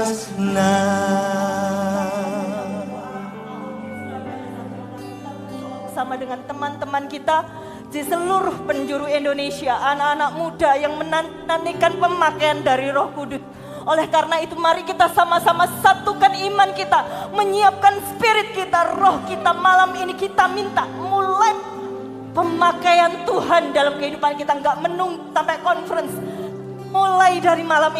tresna. Sama dengan teman-teman kita di seluruh penjuru Indonesia, anak-anak muda yang menantikan pemakaian dari Roh Kudus. Oleh karena itu mari kita sama-sama satukan iman kita, menyiapkan spirit kita, roh kita. Malam ini kita minta mulai pemakaian Tuhan dalam kehidupan kita, nggak menunggu sampai conference. Mulai dari malam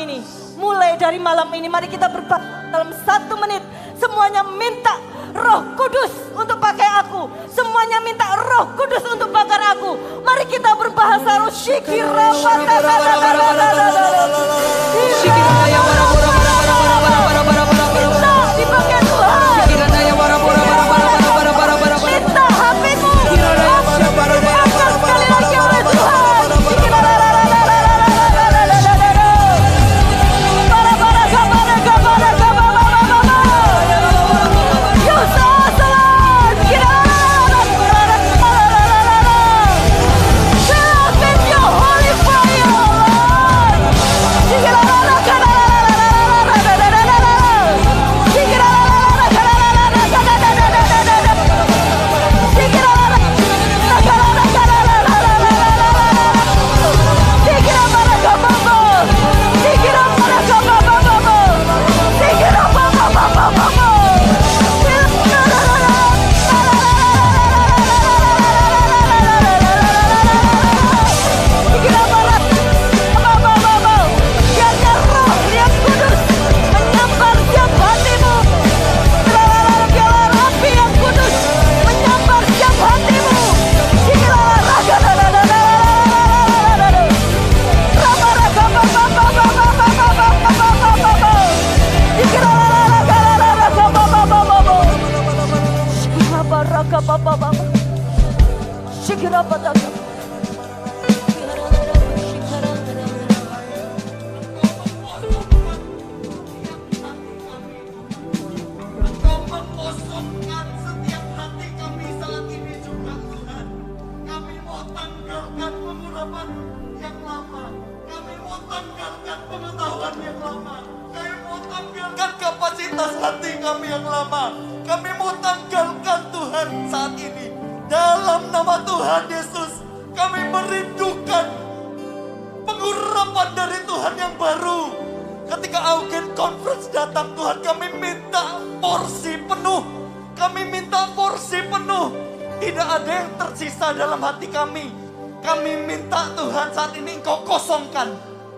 ini, mari kita berbakti dalam 1 menit. Semuanya minta Roh Kudus untuk pakai aku. Semuanya minta Roh Kudus untuk bakar aku. Mari kita berbahasa roh. Shikira minta dipakai Tuhan. Minta hatimu diangkat sekali lagi oleh Tuhan.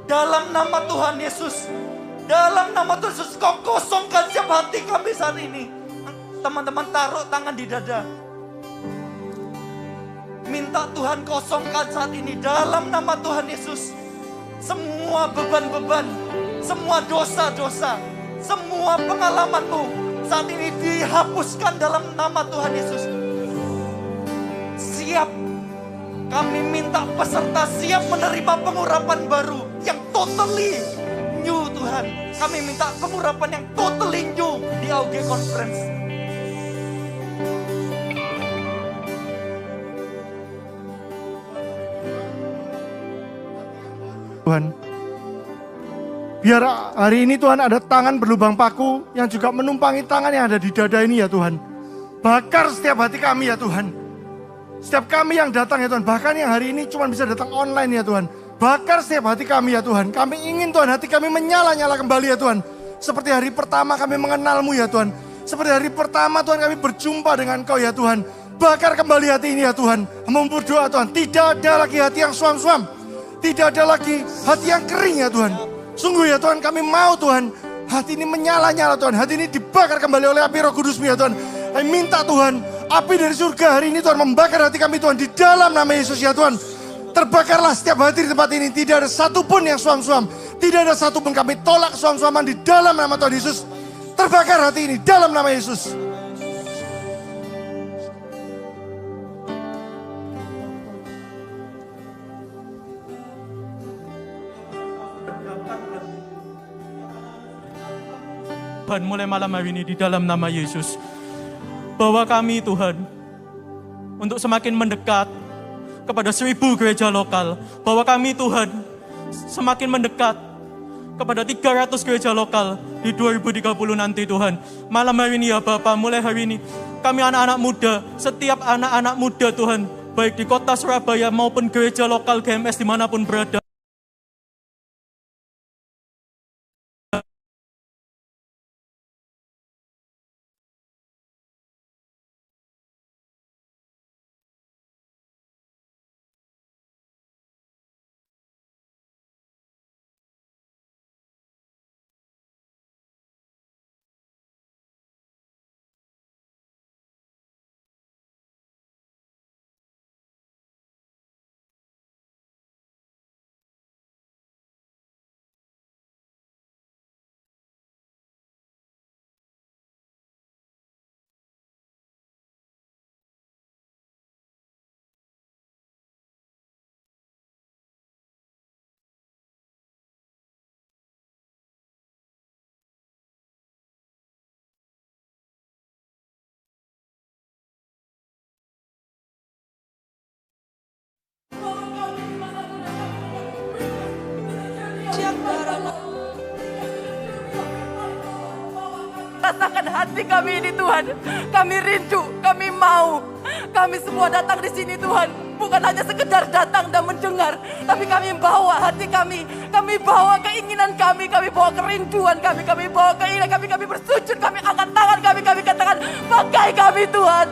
Dalam nama Tuhan Yesus, dalam nama Tuhan Yesus, kau kosongkan siap hati kami saat ini. Teman-teman taruh tangan di dada. Minta Tuhan kosongkan saat ini dalam nama Tuhan Yesus. Semua beban-beban, semua dosa-dosa, semua pengalamanmu saat ini dihapuskan dalam nama Tuhan Yesus. Siap, kami minta peserta siap menerima pengurapan baru yang totally new Tuhan. Kami minta pengurapan yang totally new di AUG Conference. Tuhan, biar hari ini Tuhan ada tangan berlubang paku yang juga menumpangi tangan yang ada di dada ini ya Tuhan. Bakar setiap hati kami ya Tuhan. Setiap kami yang datang ya Tuhan, bahkan yang hari ini cuma bisa datang online ya Tuhan. Bakar setiap hati kami ya Tuhan. Kami ingin Tuhan hati kami menyala-nyala kembali ya Tuhan. Seperti hari pertama kami mengenal-Mu ya Tuhan. Seperti hari pertama Tuhan kami berjumpa dengan Kau ya Tuhan. Bakar kembali hati ini ya Tuhan. Hamba berdoa Tuhan, tidak ada lagi hati yang suam-suam. Tidak ada lagi hati yang kering ya Tuhan. Sungguh ya Tuhan, kami mau Tuhan, hati ini menyala-nyala Tuhan. Hati ini dibakar kembali oleh api Roh Kudus-Mu ya Tuhan. Kami minta Tuhan, api dari surga hari ini Tuhan membakar hati kami Tuhan di dalam nama Yesus ya Tuhan. Terbakarlah setiap hati di tempat ini. Tidak ada satupun yang suam-suam. Tidak ada satupun, kami tolak suam-suaman di dalam nama Tuhan Yesus. Terbakar hati ini dalam nama Yesus. Tuhan, mulai malam hari ini di dalam nama Yesus, bawa kami Tuhan untuk semakin mendekat kepada 1000 gereja lokal. Bawa kami Tuhan semakin mendekat kepada 300 gereja lokal di 2030 nanti Tuhan. Malam hari ini ya Bapak, mulai hari ini kami anak-anak muda, setiap anak-anak muda Tuhan, baik di kota Surabaya maupun gereja lokal GMS dimanapun berada, rasakan hati kami ini Tuhan. Kami rindu, kami mau. Kami semua datang di sini Tuhan. Bukan hanya sekedar datang dan mendengar. Tapi kami bawa hati kami. Kami bawa keinginan kami. Kami bawa kerinduan kami. Kami bawa keinginan kami. Kami bersujud. Kami angkat tangan kami. Kami katakan, pakai kami Tuhan.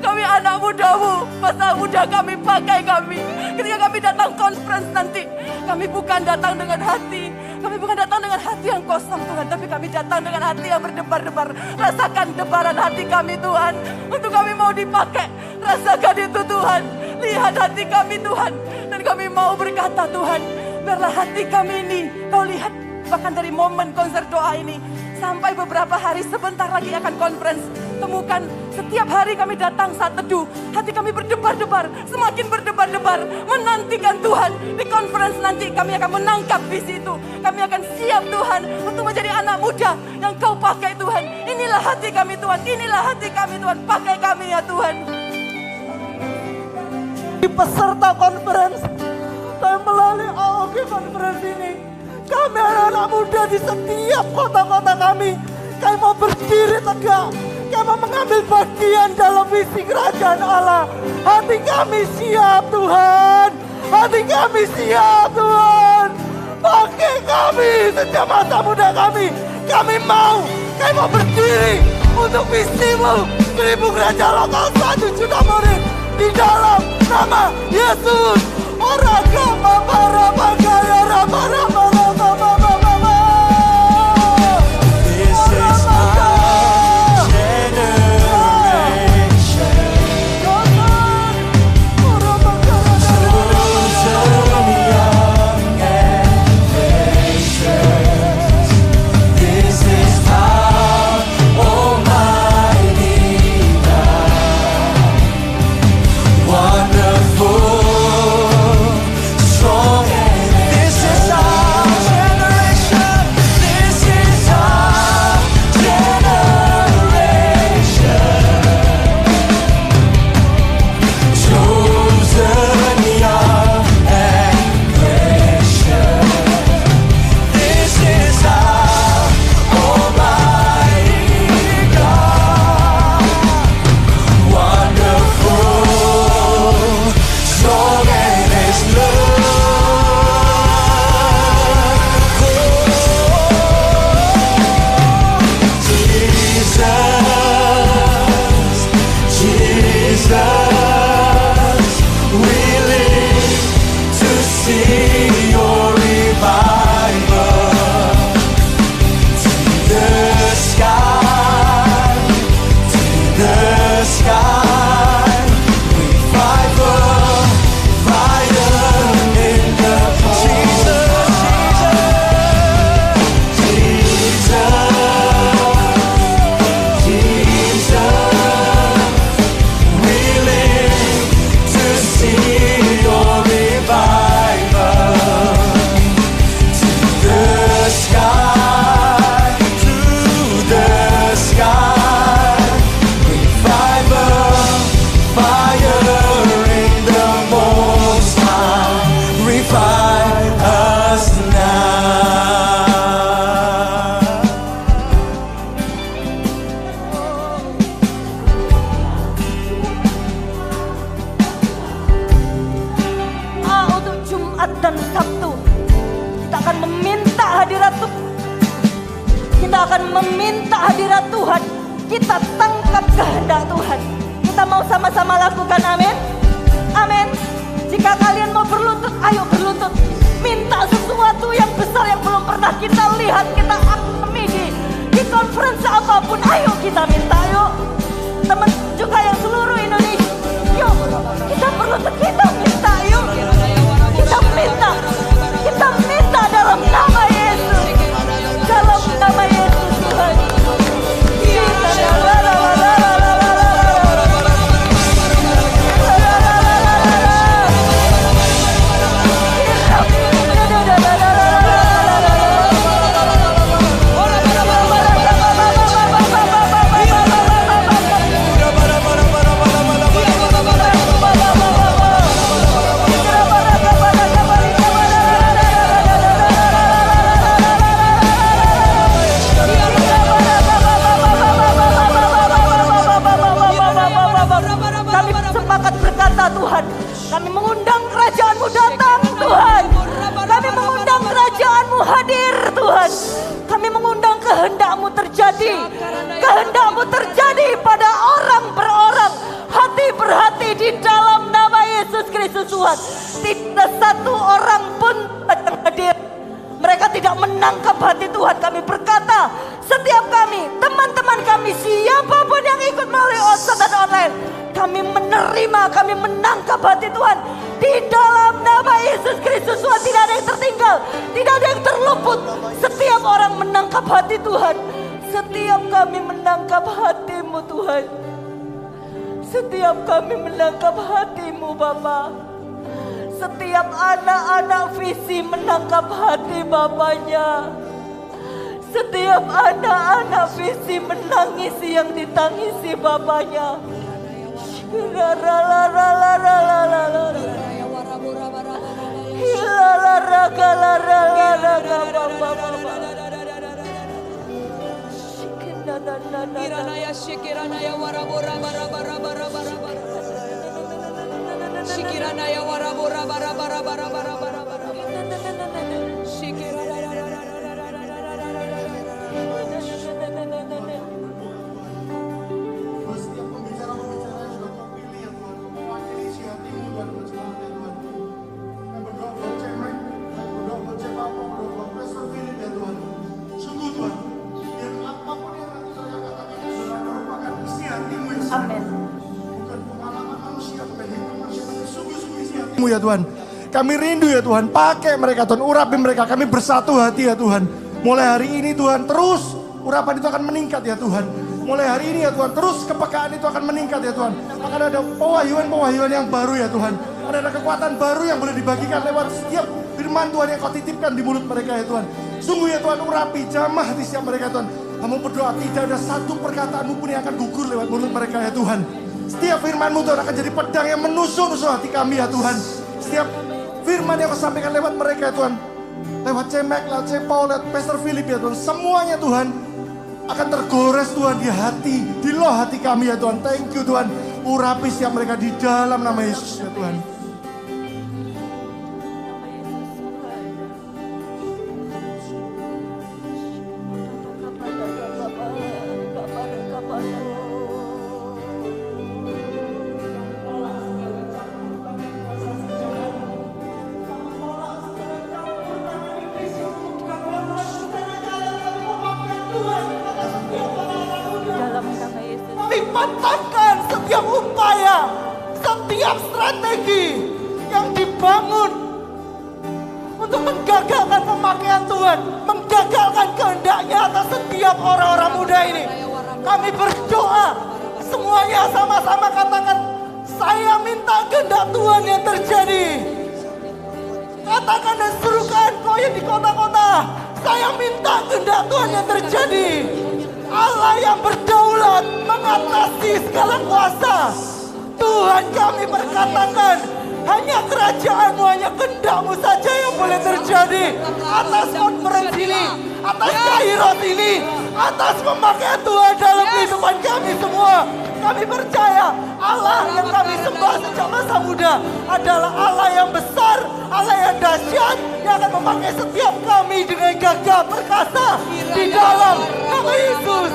Kami anak mudamu. Masa muda kami, pakai kami. Ketika kami datang conference nanti. Kami bukan datang dengan hati. Kami bukan datang dengan hati yang kosong Tuhan, tapi kami datang dengan hati yang berdebar-debar. Rasakan debaran hati kami Tuhan, untuk kami mau dipakai. Rasakan itu Tuhan, lihat hati kami Tuhan. Dan kami mau berkata Tuhan, biarlah hati kami ini Kau lihat bahkan dari momen konser doa ini. Sampai beberapa hari sebentar lagi akan conference. Temukan setiap hari kami datang saat teduh. Hati kami berdebar-debar, semakin berdebar-debar. Menantikan Tuhan. Di conference nanti kami akan menangkap visi itu. Kami akan siap Tuhan untuk menjadi anak muda yang Kau pakai Tuhan. Inilah hati kami Tuhan, inilah hati kami Tuhan. Pakai kami ya Tuhan. Di peserta conference dan melalui AOG conference ini, kami anak-anak muda di setiap kota-kota kami mau berdiri tegak. Kami mau mengambil bagian dalam visi kerajaan Allah. Hati kami siap Tuhan. Hati kami siap Tuhan. Pakai kami sejak masa muda kami. Kami mau berdiri untuk visimu. 1000 gereja lokal, 1 juta murid di dalam nama Yesus. Oraga mabara bagaya rabara mama. This is our generation. Chosen young and precious. This is our Almighty God. Wonderful, strong and this is our akan meminta hadirat Tuhan. Kita tangkap kehendak Tuhan. Kita mau sama-sama lakukan, amin. Amin. Jika kalian mau berlutut, ayo berlutut. Minta sesuatu yang besar yang belum pernah kita lihat, kita alami di konferensi apapun. Ayo kita minta, yuk. Teman juga yang seluruh Indonesia, yuk kita berlutut, kita minta, yuk. Kita minta dalam nama Yesus. Dalam nama Yesus Tuhan. Tuhan, kami mengundang kerajaan-Mu datang Tuhan. Kami mengundang kerajaan-Mu hadir Tuhan. Kami mengundang kehendak-Mu terjadi. Kehendak-Mu terjadi pada orang per orang, hati per hati di dalam nama Yesus Kristus Tuhan. Tidak satu orang pun yang hadir mereka tidak menangkap hati Tuhan. Kami berkata, setiap kami, teman-teman kami, siapapun yang ikut melalui onsite dan online, kami menerima, kami menangkap hati Tuhan. Di dalam nama Yesus Kristus Tuhan, tidak ada yang tertinggal, tidak ada yang terluput. Setiap orang menangkap hati Tuhan. Setiap kami menangkap hati-Mu Tuhan. Setiap kami menangkap hati-Mu Bapa. Setiap anak-anak visi menangkap hati Bapaknya. Setiap anak-anak visi menangisi yang ditangisi Bapaknya. Shikiranaya warabora bara bara bara bara bara bara. Setiap pembicara-pembicara yang sudah Kau pilih ya Tuhan, mewakili isi hati-Mu Tuhan buat selamat ya Tuhan. Kami berdoa buat Cemek, kami berdoa buat Cepapo, berdoa buat Pastor Philip ya Tuhan. Sungguh Tuhan, biar apapun yang nanti mereka katakan sudah merupakan isi hati-Mu yang sebenarnya. Amin. Bukan pengalaman manusia, bukan hidup manusia, tapi sungguh-sungguh isi hati-Mu ya Tuhan. Kami rindu ya Tuhan, pakai mereka Tuhan, urapi mereka, kami bersatu hati ya Tuhan. Mulai hari ini Tuhan, terus urapan itu akan meningkat ya Tuhan. Mulai hari ini ya Tuhan, terus kepekaan itu akan meningkat ya Tuhan. Akan ada pewahyuan-pewahyuan yang baru ya Tuhan. Ada kekuatan baru yang boleh dibagikan lewat setiap firman Tuhan yang Kau titipkan di mulut mereka ya Tuhan. Sungguh ya Tuhan, urapi, jamah di setiap mereka Tuhan. Kamu berdoa tidak ada satu perkataan-Mu pun yang akan gugur lewat mulut mereka ya Tuhan. Setiap firman-Mu Tuhan akan jadi pedang yang menusuk-nusuk hati kami ya Tuhan. Setiap firman yang Kau sampaikan lewat mereka ya Tuhan. Lewat Cemek, lewat Cepau, lewat Pastor Philip ya Tuhan. Semuanya Tuhan akan tergores Tuhan di hati, di loh hati kami ya Tuhan. Thank you Tuhan. Urapi setiap mereka di dalam nama Yesus ya Tuhan. Patahkan setiap upaya, setiap strategi yang dibangun untuk menggagalkan pemakaian Tuhan, menggagalkan kehendak-Nya atas setiap orang-orang muda ini. Kami berdoa, semuanya sama-sama katakan, saya minta kehendak Tuhan yang terjadi. Katakan dan serukan kau yang di kota-kota, saya minta kehendak Tuhan yang terjadi. Allah yang berdaulat mengatasi segala kuasa. Tuhan, kami perkatakan, hanya kerajaan-Mu, hanya kehendak-Mu saja yang boleh terjadi atas konferensi ini, atas Kairos ini, atas pemakaian Tuhan dalam kehidupan kami semua. Kami percaya Allah yang kami sembah sejak masa muda adalah Allah yang besar, Allah yang dahsyat, yang akan memakai setiap kami dengan gagah perkasa di dalam nama Yesus.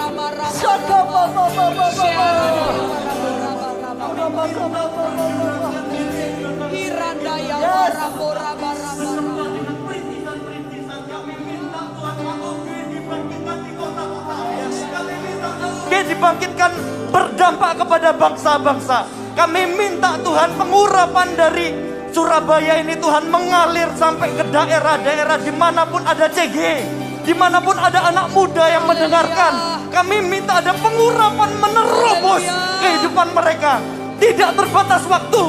Dia dibangkitkan berdampak kepada bangsa-bangsa. Kami minta Tuhan pengurapan dari Surabaya ini Tuhan mengalir sampai ke daerah-daerah dimanapun ada CG, dimanapun ada anak muda yang mendengarkan. Kami minta ada pengurapan menerobos kehidupan mereka. Tidak terbatas waktu,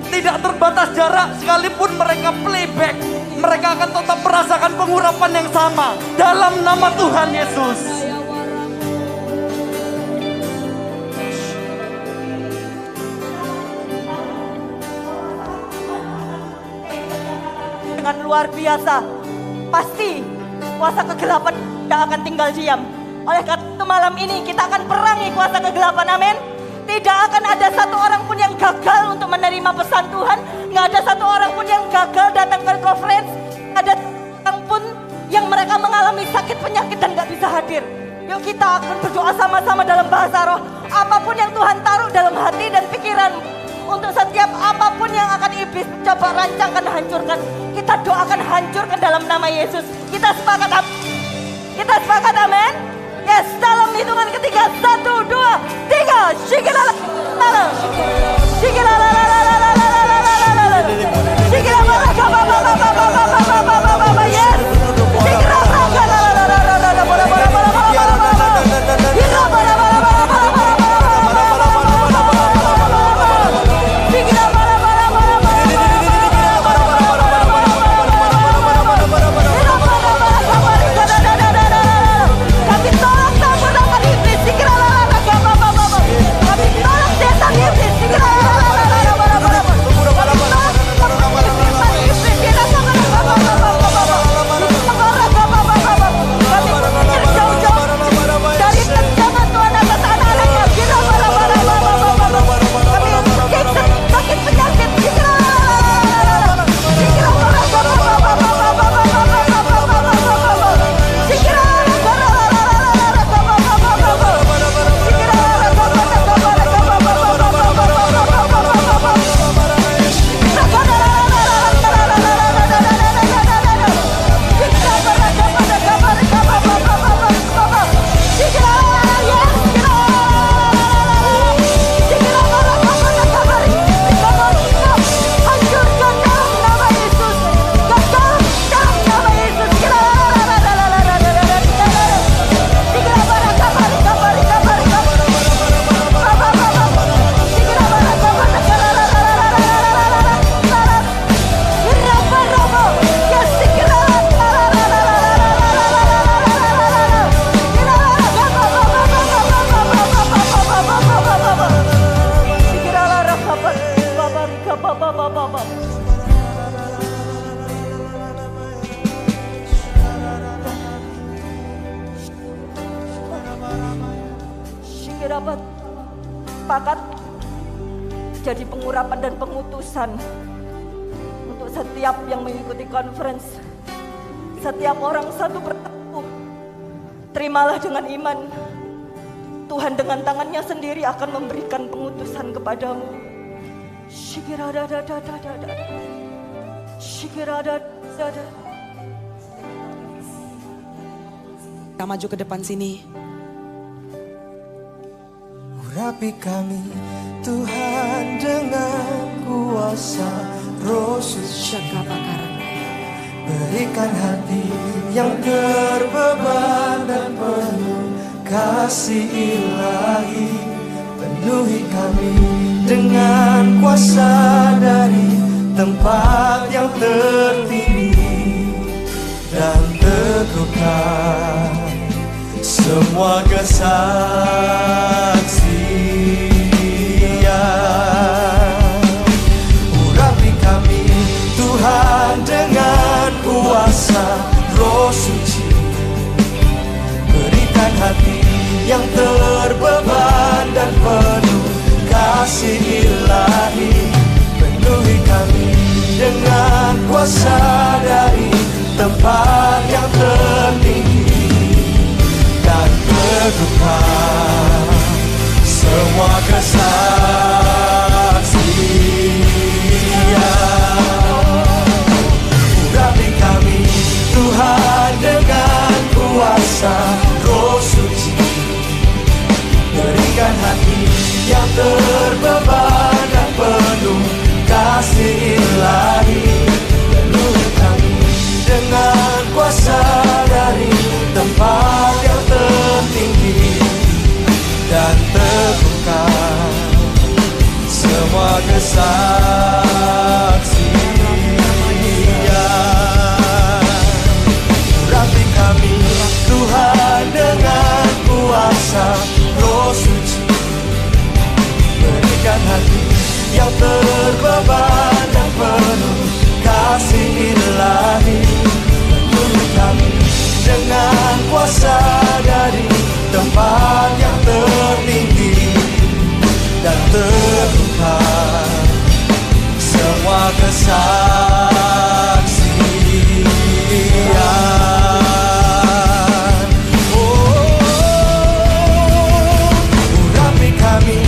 tidak terbatas jarak, sekalipun mereka playback, mereka akan tetap merasakan pengurapan yang sama dalam nama Tuhan Yesus. Dengan luar biasa, pasti kuasa kegelapan tidak akan tinggal diam. Oleh karena itu malam ini kita akan perangi kuasa kegelapan, amin. Tidak akan ada satu orang pun yang gagal untuk menerima pesan Tuhan. Nggak ada satu orang pun yang gagal datang ke conference. Nggak ada orang pun yang mereka mengalami sakit penyakit dan nggak bisa hadir. Yuk kita akan berdoa sama-sama dalam bahasa roh. Apapun yang Tuhan taruh dalam hati dan pikiran, untuk setiap apapun yang akan iblis coba rancangkan, hancurkan, kita doakan hancurkan dalam nama Yesus. Kita sepakat, kita sepakat, amin. Yes, dalam hitungan ketiga, 1, 2, 3, shikilala, shikilala, yes, dapat sepakat jadi pengurapan dan pengutusan untuk setiap yang mengikuti conference. Setiap orang satu persatu, terimalah dengan iman. Tuhan dengan tangannya sendiri akan memberikan pengutusan kepadamu. Shikiradadadadadada. Shikiradadadada. Kita maju ke depan sini. Urapi kami Tuhan dengan kuasa Roh Suci. Berikan hati yang terbeban dan penuh kasih ilahi. Penuhi kami dengan kuasa dari tempat yang tertinggi, dan teguhkan semua kesaksian. Urapi kami Tuhan dengan kuasa Roh Suci. Berikan hati yang terbeban dan penuh kasih ilahi. Penuhi kami dengan kuasa dari tempat yang tertinggi, dan semua kesaksian. Urapi kami Tuhan dengan kuasa Roh Suci, berikan hati yang terbeban dan penuh kasih ilahi. Penuhi kami dengan kuasa dari tempat yang tertinggi, dan teguhkan semua kesaksian. Urapi kami Tuhan dengan kuasa Roh Suci, berikan hati yang terbeban dan penuh kasih ilahi. Penuhi kami dengan kuasa dari tempat yang tertinggi, dan teguhkan semua kesaksian. Urapi kami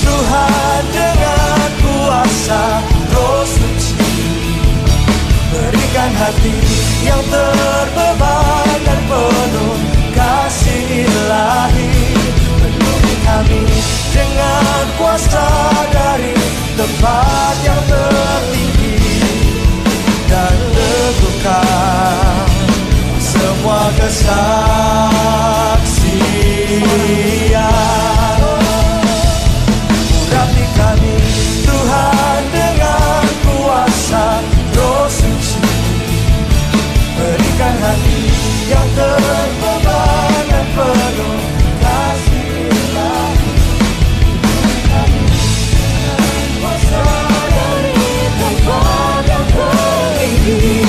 Tuhan dengan kuasa Roh Suci, berikan hati yang terbeban dan penuh kasih ilahi. Penuhi kami dengan kuasa dari tempat yang tertinggi, dan teguhkan semua kesaksian. Urapi kami Tuhan dengan kuasa Roh Suci, berikan hati yang terbeban dan penuh kasih ilahi. Kuasa dari tempat yang tertinggi,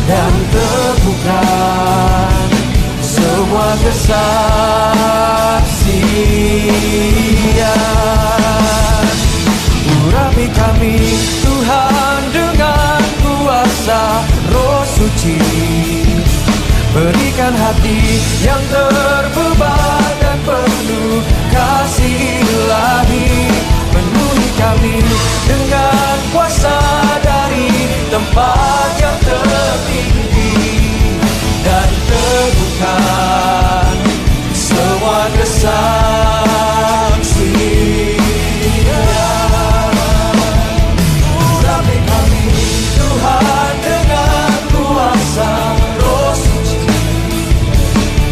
dan teguhkan semua kesaksian. Urapi kami Tuhan dengan kuasa Roh Suci, berikan hati yang terbeban dan penuh kasih ilahi. Penuhi kami dengan kuasa dari tempat yang tertinggi, dan teguhkan semua kesaksian. Urapi kami Tuhan dengan kuasa Roh Suci,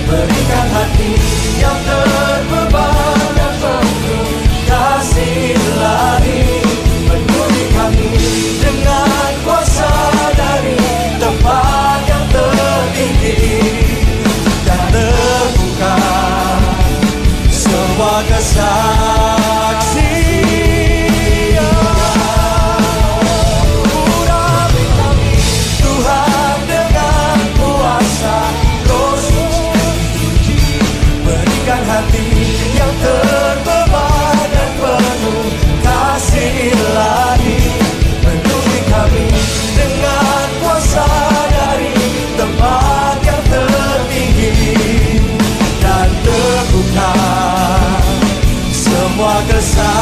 berikan hati yang terbeban dan penuh kasih ilahi. Penuhi kami dengan kuasa dari tempat yang tertinggi, dan teguhkan semua kesaksian. Urapi kami Tuhan dengan kuasa Roh Suci, berikan hati yang terbeban dan penuh kasih ilahi. Penuhi kami dengan kuasa dari tempat yang tertinggi, dan teguhkan semua kesaksian.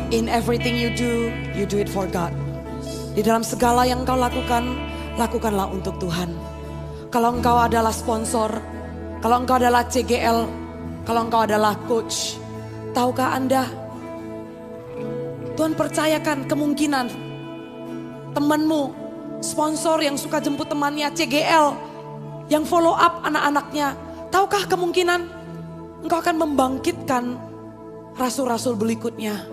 In everything you do it for God. Di dalam segala yang engkau lakukan, lakukanlah untuk Tuhan. Kalau engkau adalah sponsor, kalau engkau adalah CGL, Kalau engkau adalah coach, tahukah Anda, Tuhan percayakan kemungkinan temanmu, sponsor yang suka jemput temannya, CGL, yang follow up anak-anaknya. Tahukah kemungkinan engkau akan membangkitkan rasul-rasul berikutnya.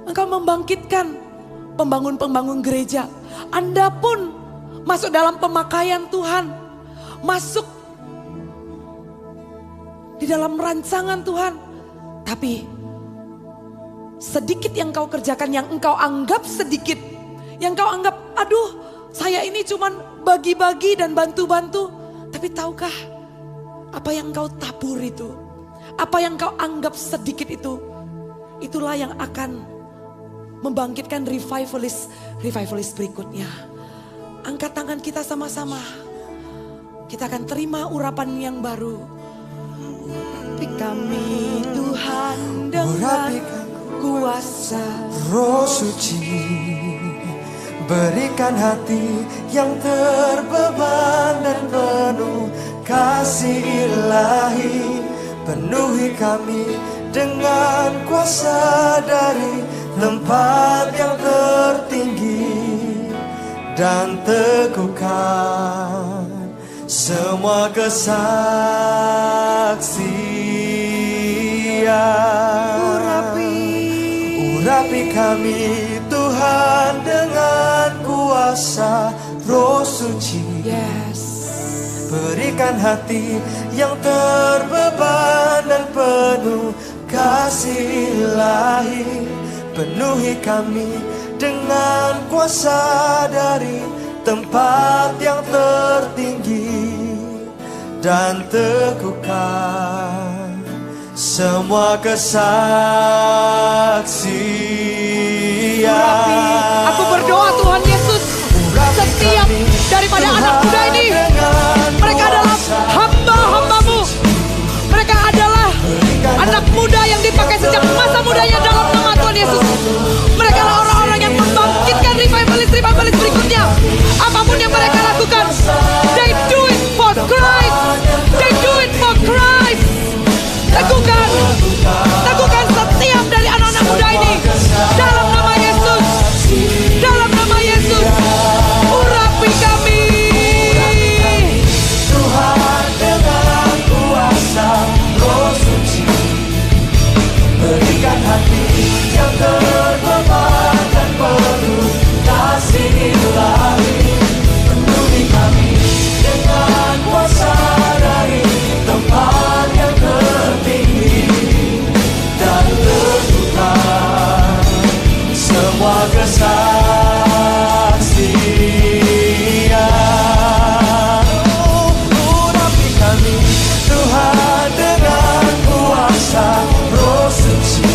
Engkau membangkitkan pembangun-pembangun gereja. Anda pun masuk dalam pemakaian Tuhan. Masuk di dalam rancangan Tuhan. Tapi sedikit yang kau kerjakan, yang engkau anggap sedikit, yang kau anggap, aduh saya ini cuman bagi-bagi dan bantu-bantu. Tapi tahukah apa yang kau tabur itu, apa yang kau anggap sedikit itu, itulah yang akan membangkitkan revivalist berikutnya. Angkat tangan kita sama-sama. Kita akan terima urapan yang baru. Urapi kami Tuhan dengan kuasa Roh Suci, berikan hati yang terbeban dan penuh kasih ilahi. Penuhi kami dengan kuasa dari tempat yang tertinggi, dan teguhkan semua kesaksian. Urapi kami Tuhan dengan kuasa Roh Suci. Yes. Berikan hati yang terbeban dan penuh kasih ilahi. Penuhi kami dengan kuasa dari tempat yang tertinggi, dan teguhkan semua kesaksian. Aku berdoa Tuhan Yesus, setiap daripada anak muda ini, mereka adalah hamba-hambamu. Mereka adalah anak muda yang dipakai sejak masa mudanya dalam nama Tuhan Yesus. Mereka adalah orang-orang yang membangkitkan revivalist berikutnya. Apapun yang mereka lakukan, they do it for Christ. They do it for Christ. Teguhkan setiap dari anak-anak muda ini dalam nama Yesus. Dalam nama Yesus. Urapi kami Tuhan dengan kuasa Roh Suci. Berikan hati yang terbeban dan penuh kasih ilahi. Penuhi kami dengan kuasa dari tempat yang tertinggi, dan teguhkan semua kesaksian. Urapi kami Tuhan dengan kuasa Roh Suci.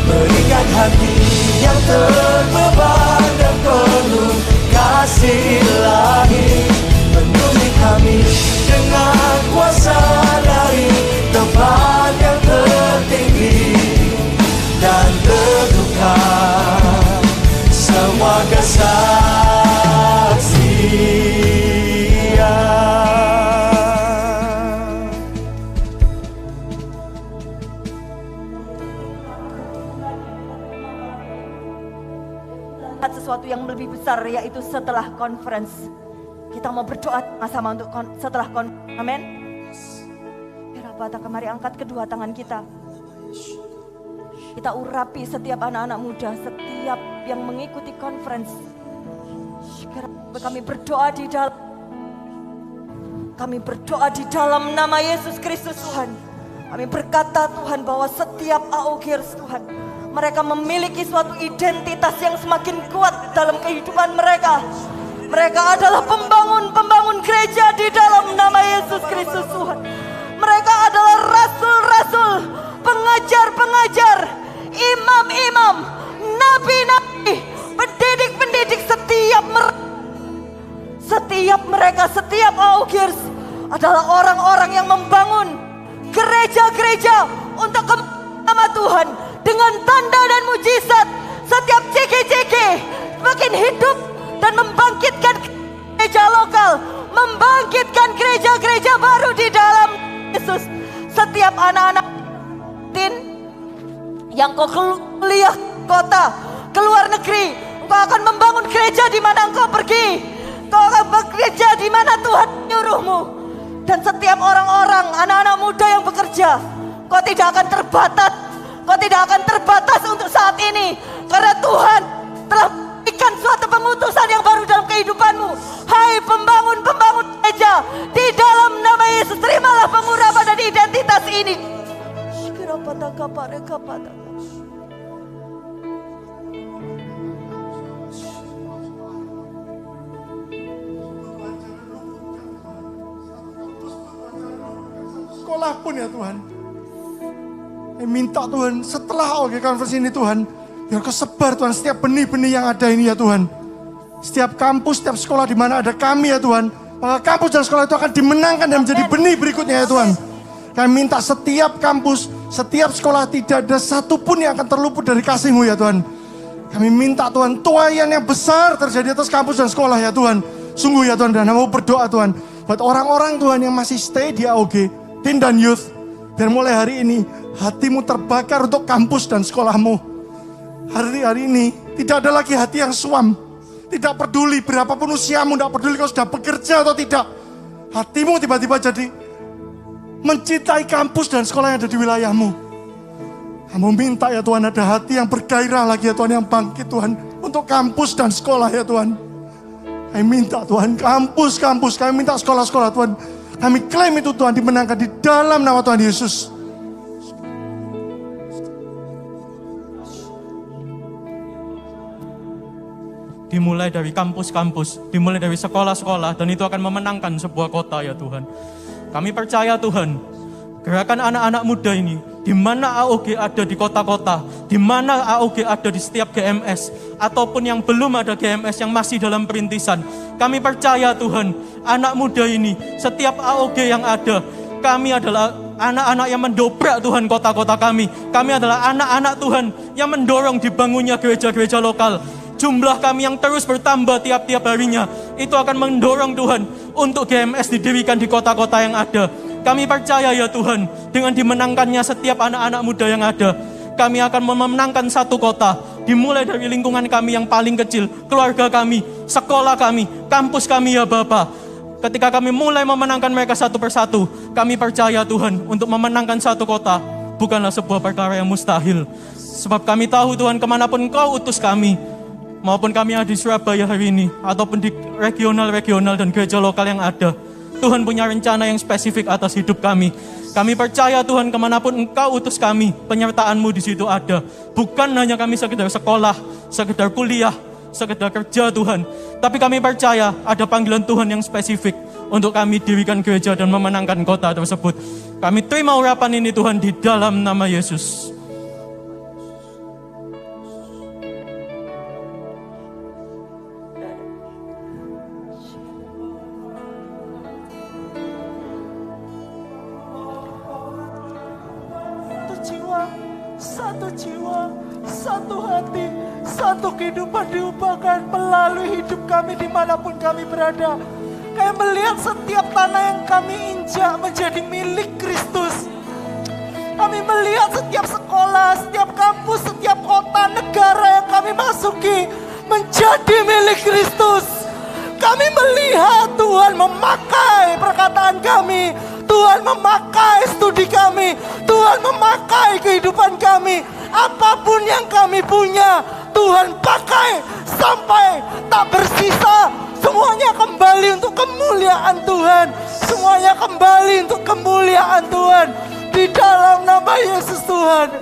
Berikan hati yang terbeban dan penuh kasih ilahi. Penuhi kami dengan kuasa dari tempat yang tertinggi, dan teguhkan semua kesaksian. Sesuatu yang lebih besar, yaitu setelah conference. Kita mau berdoa sama untuk setelah conference. Amin. Mari angkat kedua tangan kita. Kita urapi setiap anak-anak muda, setiap yang mengikuti conference. Kami berdoa di dalam nama Yesus Kristus Tuhan. Kami berkata Tuhan bahwa setiap AOGers Tuhan, mereka memiliki suatu identitas yang semakin kuat dalam kehidupan mereka. Mereka adalah pembangun gereja di dalam nama Yesus Kristus Tuhan. Mereka adalah rasul-rasul, pengajar-pengajar, imam-imam, nabi-nabi, pendidik-pendidik. Setiap AOGers adalah orang-orang yang membangun gereja-gereja untuk nama Tuhan dengan tanda dan mujizat. Setiap JG semakin hidup dan membangkitkan gereja lokal, membangkitkan gereja-gereja baru di dalam Yesus. Setiap setiap anak-anak yang kau kuliah kota, keluar negeri, engkau akan membangun gereja di mana engkau pergi. Kau akan bekerja di mana Tuhan nyuruhmu. Dan setiap orang-orang, anak-anak muda yang bekerja, kau tidak akan terbatas. Kau tidak akan terbatas untuk saat ini. Karena Tuhan telah berikan suatu pengutusan yang baru dalam kehidupanmu. Hai pembangun-pembangun gereja, di dalam nama Yesus terimalah pengurapan dan identitas ini. Sekolah pun ya Tuhan. Minta Tuhan setelah OG Conference ini Tuhan, biar kesebar Tuhan setiap benih-benih yang ada ini ya Tuhan. Setiap kampus, setiap sekolah di mana ada kami ya Tuhan, maka kampus dan sekolah itu akan dimenangkan dan menjadi benih berikutnya ya Tuhan. Kami minta setiap kampus, setiap sekolah tidak ada satupun yang akan terluput dari kasih-Mu ya Tuhan. Kami minta Tuhan, tuaian yang besar terjadi atas kampus dan sekolah ya Tuhan. Sungguh ya Tuhan, dan mau berdoa Tuhan, buat orang-orang Tuhan yang masih stay di AOG, Teen dan Youth, biar mulai hari ini hatimu terbakar untuk kampus dan sekolahmu. Hari-hari ini tidak ada lagi hati yang suam. Tidak peduli berapapun usiamu, tidak peduli kau sudah bekerja atau tidak. Hatimu tiba-tiba jadi mencintai kampus dan sekolah yang ada di wilayahmu. Kamu minta ya Tuhan, ada hati yang bergairah lagi ya Tuhan, yang bangkit Tuhan untuk kampus dan sekolah ya Tuhan. Kami minta Tuhan kampus-kampus, kami minta sekolah-sekolah Tuhan. Kami klaim itu Tuhan dimenangkan di dalam nama Tuhan Yesus. Dimulai dari kampus-kampus, dimulai dari sekolah-sekolah, dan itu akan memenangkan sebuah kota ya Tuhan. Kami percaya Tuhan, gerakan anak-anak muda ini, di mana AOG ada di kota-kota, di mana AOG ada di setiap GMS, ataupun yang belum ada GMS yang masih dalam perintisan. Kami percaya Tuhan, anak muda ini, setiap AOG yang ada, kami adalah anak-anak yang mendobrak Tuhan kota-kota kami. Kami adalah anak-anak Tuhan yang mendorong dibangunnya gereja-gereja lokal. Jumlah kami yang terus bertambah tiap-tiap harinya, itu akan mendorong Tuhan untuk GMS didirikan di kota-kota yang ada. Kami percaya ya Tuhan, dengan dimenangkannya setiap anak-anak muda yang ada, kami akan memenangkan satu kota, dimulai dari lingkungan kami yang paling kecil, keluarga kami, sekolah kami, kampus kami ya Bapa. Ketika kami mulai memenangkan mereka satu persatu, kami percaya Tuhan, untuk memenangkan satu kota bukanlah sebuah perkara yang mustahil. Sebab kami tahu Tuhan, kemanapun Kau utus kami, maupun kami ada di Surabaya hari ini, ataupun di regional-regional dan gereja lokal yang ada, Tuhan punya rencana yang spesifik atas hidup kami. Kami percaya Tuhan, kemanapun Engkau utus kami, penyertaan-Mu di situ ada. Bukan hanya kami sekedar sekolah, sekedar kuliah, sekedar kerja Tuhan. Tapi kami percaya ada panggilan Tuhan yang spesifik untuk kami dirikan gereja dan memenangkan kota tersebut. Kami terima urapan ini Tuhan di dalam nama Yesus. Satu jiwa, satu hati, satu kehidupan diubahkan melalui hidup kami dimanapun kami berada. Kami melihat setiap tanah yang kami injak menjadi milik Kristus. Kami melihat setiap sekolah, setiap kampus, setiap kota, negara yang kami masuki menjadi milik Kristus. Kami melihat Tuhan memakai perkataan kami, Tuhan memakai studi kami, Tuhan memakai kehidupan kami. Apapun yang kami punya, Tuhan pakai sampai tak bersisa. Semuanya kembali untuk kemuliaan Tuhan. Semuanya kembali untuk kemuliaan Tuhan. Di dalam nama Yesus Tuhan.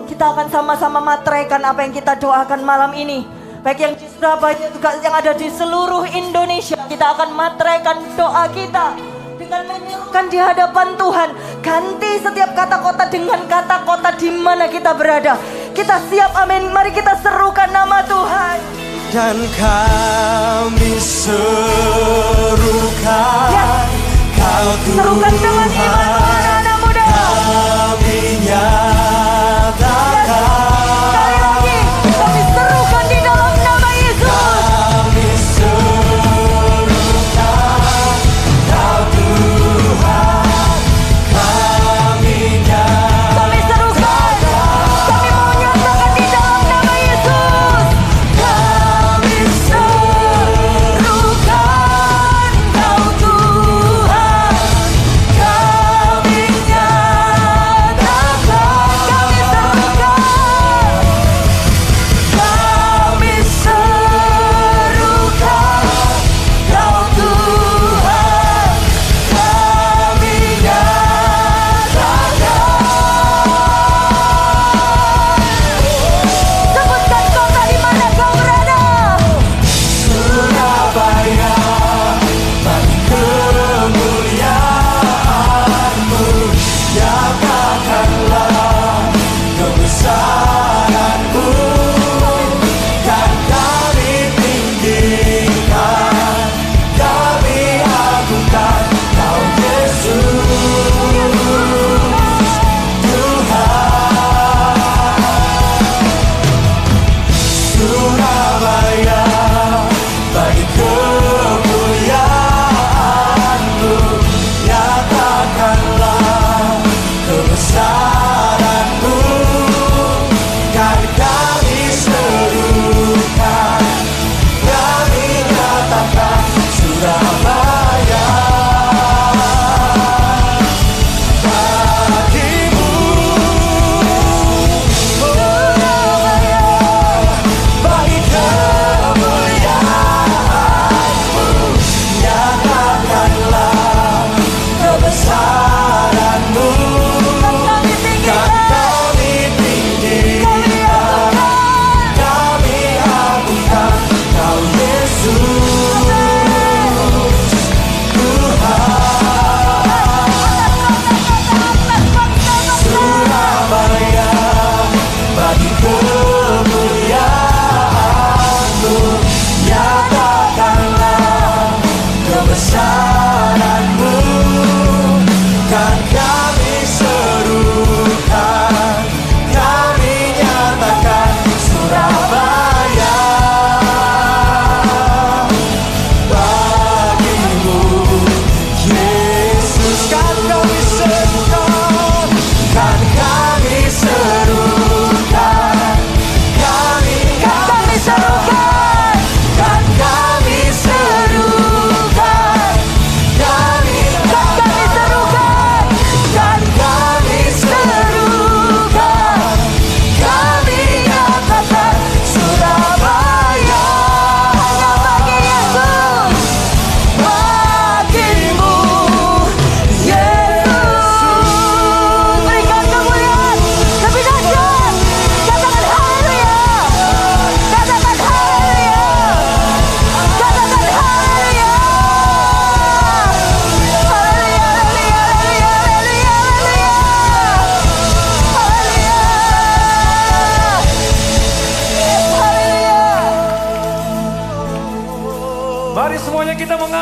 Kita akan sama-sama materaikan apa yang kita doakan malam ini. Baik yang di Surabaya juga yang ada di seluruh Indonesia. Kita akan materaikan doa kita dengan menyerukan di hadapan Tuhan. Ganti setiap kata kota dengan kata kota di mana kita berada. Kita siap, amin. Mari kita serukan nama Tuhan. Dan kami serukan Ya. Kau Serukan dengan iman anak-anak muda. Kami nyatakan Sekali lagi, kami serukan di dalam nama Yesus. Kami serukan Kau Tuhan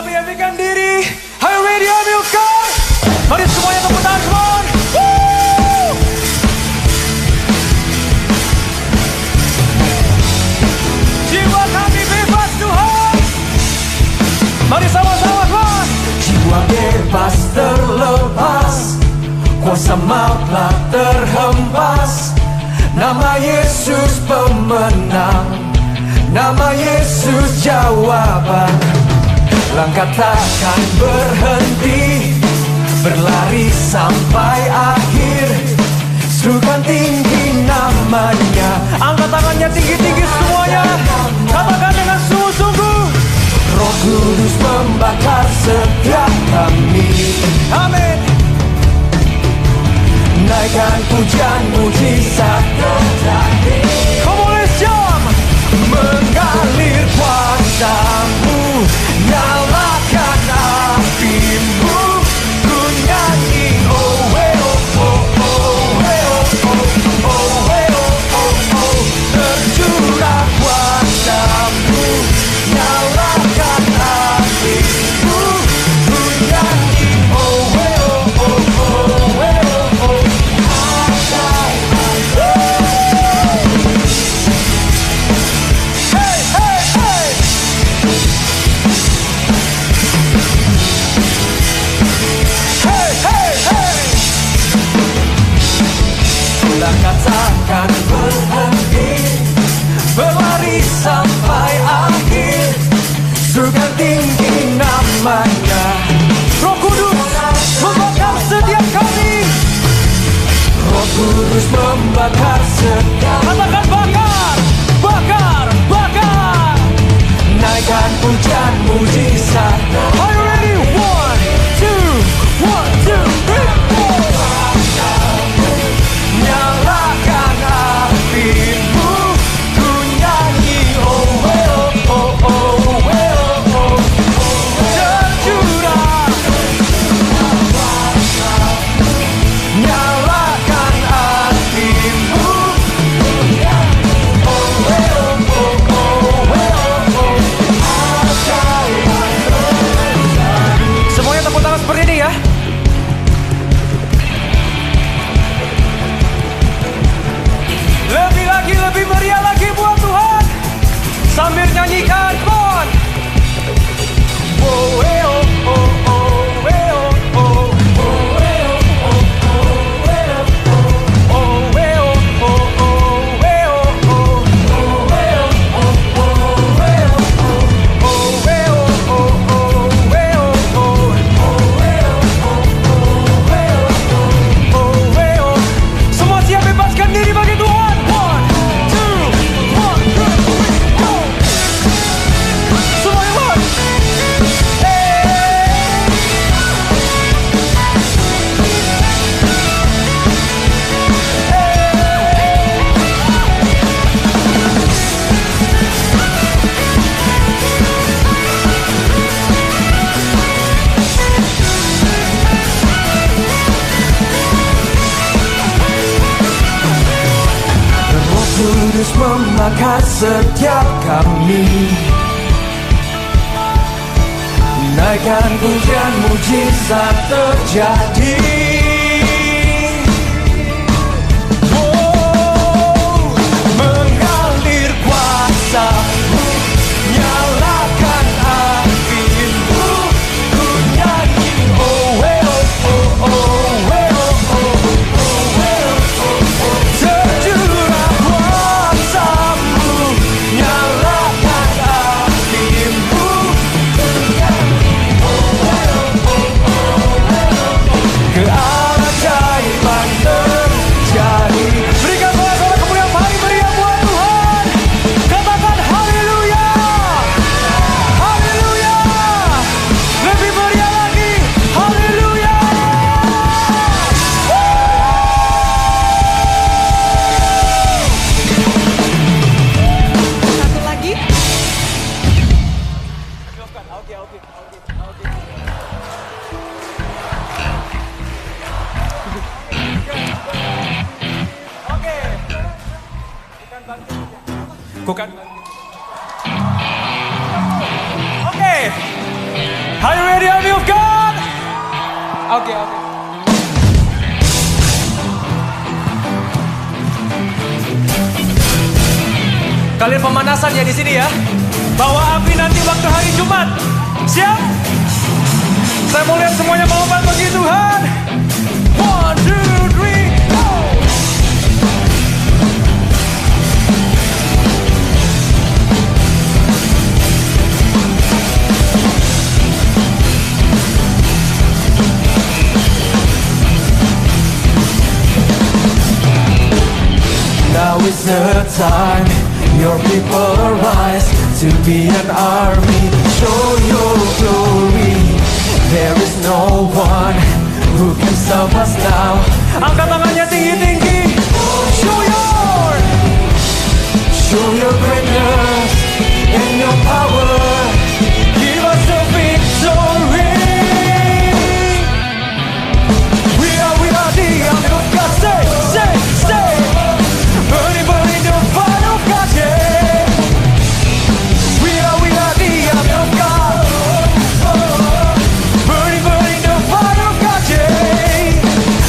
kami happy-kan diri. Are you ready, Hamilcar? Mari semuanya tepuk tangan, come on. Woo! Jiwa kami bebas Tuhan. Mari sama-sama Tuhan. Jiwa bebas terlepas, kuasa maut telah terhempas. Nama Yesus pemenang, nama Yesus jawaban. Langkah takkan berhenti, berlari sampai akhir. Serukan tinggi namanya. Angkat tangannya tinggi-tinggi semuanya. Katakan dengan sungguh-sungguh. Roh Kudus membakar setiap kami. Amin. Naikkan pujian mujizat terjadi. Komunisjam mengalir kuasamu, nyalakan apimu, ku nyanyi oh we oh oh oh we oh oh oh we oh oh oh, tercurah kuasamu, nyalakan apimu, ku nyanyi oh we oh oh oh we oh oh. Katakan berhenti, berlari sampai akhir. Surga tinggi namanya. Roh Kudus membakar setiap kami. Roh Kudus membakar setiap. Katakan bakar, bakar, bakar. Naikkan pujian mujizat. Are you ready? 1, 2, 1, 2, 3, 4. Nyalakan apimu, ku nyanyi oh we oh oh oh we oh oh, tercurah. Nyalakan apimu, ku nyanyi oh we oh oh oh we oh oh. Semuanya tepuk tangan seperti ini ya. Lebih lagi, lebih meriah lagi buat Tuhan. Sambil nyanyikan, come on. Oh, eh, oh, oh, oh, eh, oh, oh. Oh, eh, oh, oh, oh, eh, oh, oh. Oh, eh, oh, oh, oh, eh, oh, oh. Oh, eh, oh, oh, oh, eh, oh, oh. Oh, eh, oh, oh, oh, eh, oh, oh. Oh, eh, oh, oh, oh, eh, oh, oh. Oh, eh, oh. Semua siap bebaskan diri bagi Tuhan. Kudus membakar setiap kami. Naikkan pujian mujizat terjadi. Oh, mengalir kuasamu, nyalakan apimu, ku nyanyi oh we oh oh oh we oh oh oh we oh oh oh, tercurah kuasamu, nyalakan apimu, ku nyanyi oh we oh oh oh we oh oh. Keajaiban terjadi. Berikan sorak-sorak kemuliaan paling meriah buat Tuhan. Katakan haleluya, haleluya. Lebih meriah lagi, haleluya. Satu lagi. Bukan. Oke. Are you ready, army of God? Oke. Kalian pemanasan ya di sini ya. Bawa api nanti waktu hari Jumat. Siap? Saya mau lihat semuanya melompat bagi Tuhan. 1, 2, 3, go! Now is the time your people arise to be an army. Show your glory. There is no one who can stop us now. Angkat tangannya tinggi-tinggi. Show your greatness and your power. Give us the victory. We are the army of God. Say. Burning the fire of God. Yeah. We are the army of God. Burning the fire of God. Yeah.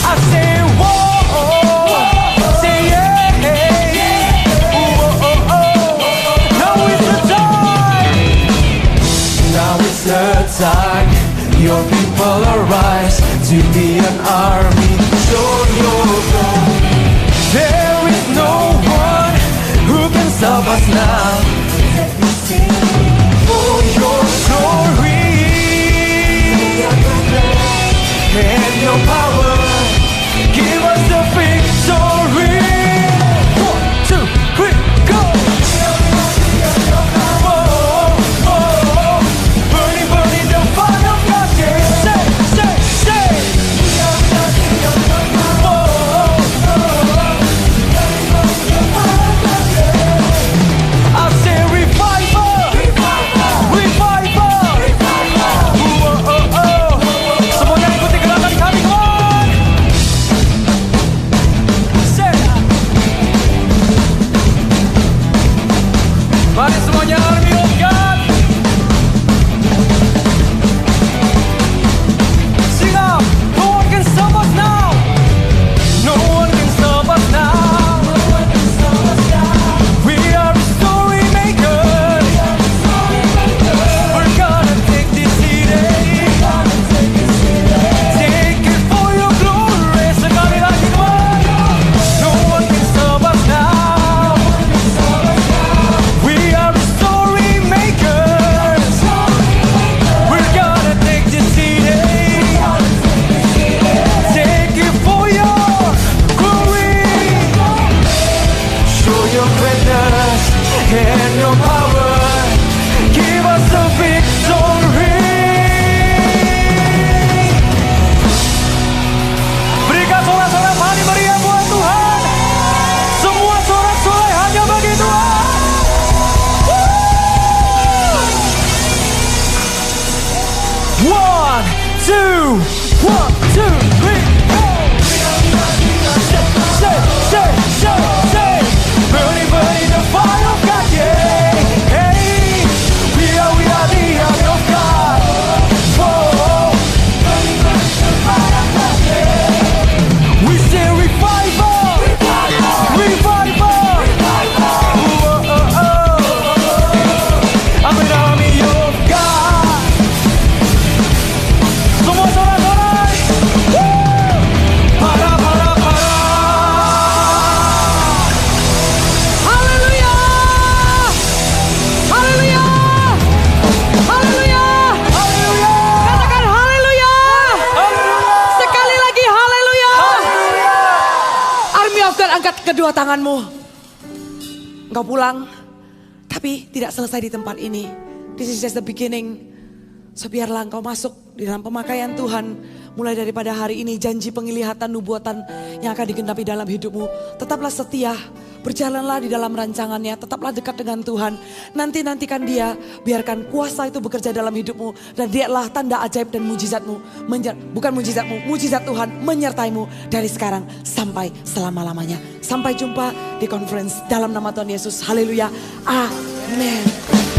I say whoa. Say yeah. Now is the time. Now is the time your people arise to be an army. Show your glory. There is no one who can stop us now. For your glory and your power, give us the victory. 1, 2, 3, go! Burning the fire of God. Say. I say revival. Semuanya ikuti gerakan kami, come on. Say. Mari semuanya army of God. Sing up. No one can stop us now. No one can stop us now. We are the story makers. We're gonna take this city. Take it for your glory. Sekali lagi, come on. No one can stop us now. We are the story makers. We're gonna take this city. Take it for your glory. Show your greatness and your power. Give us the victory. Berikan sorak-sorak mari meriah buat Tuhan. Semua sorak-sorai hanya bagi Tuhan. One, two, 3, go! Say. Burning the fire of God, yeah. Hey, we are the army of God. Whoa. We say revival. I'm an army of God. Semua sorak-sorai. Para. Haleluya. Katakan haleluya. Sekali lagi haleluya. Army of God, angkat kedua tanganmu. Engkau pulang, tapi tidak selesai di tempat ini. This is just the beginning. So biarlah engkau masuk di dalam pemakaian Tuhan. Mulai daripada hari ini janji penglihatan nubuatan yang akan digenapi dalam hidupmu. Tetaplah setia, berjalanlah di dalam rancangannya, tetaplah dekat dengan Tuhan. Nantikan dia, biarkan kuasa itu bekerja dalam hidupmu. Dan dialah tanda ajaib dan mujizatmu. Bukan mujizatmu, mujizat Tuhan menyertaimu dari sekarang sampai selama-lamanya. Sampai jumpa di conference dalam nama Tuhan Yesus. Haleluya. Amin.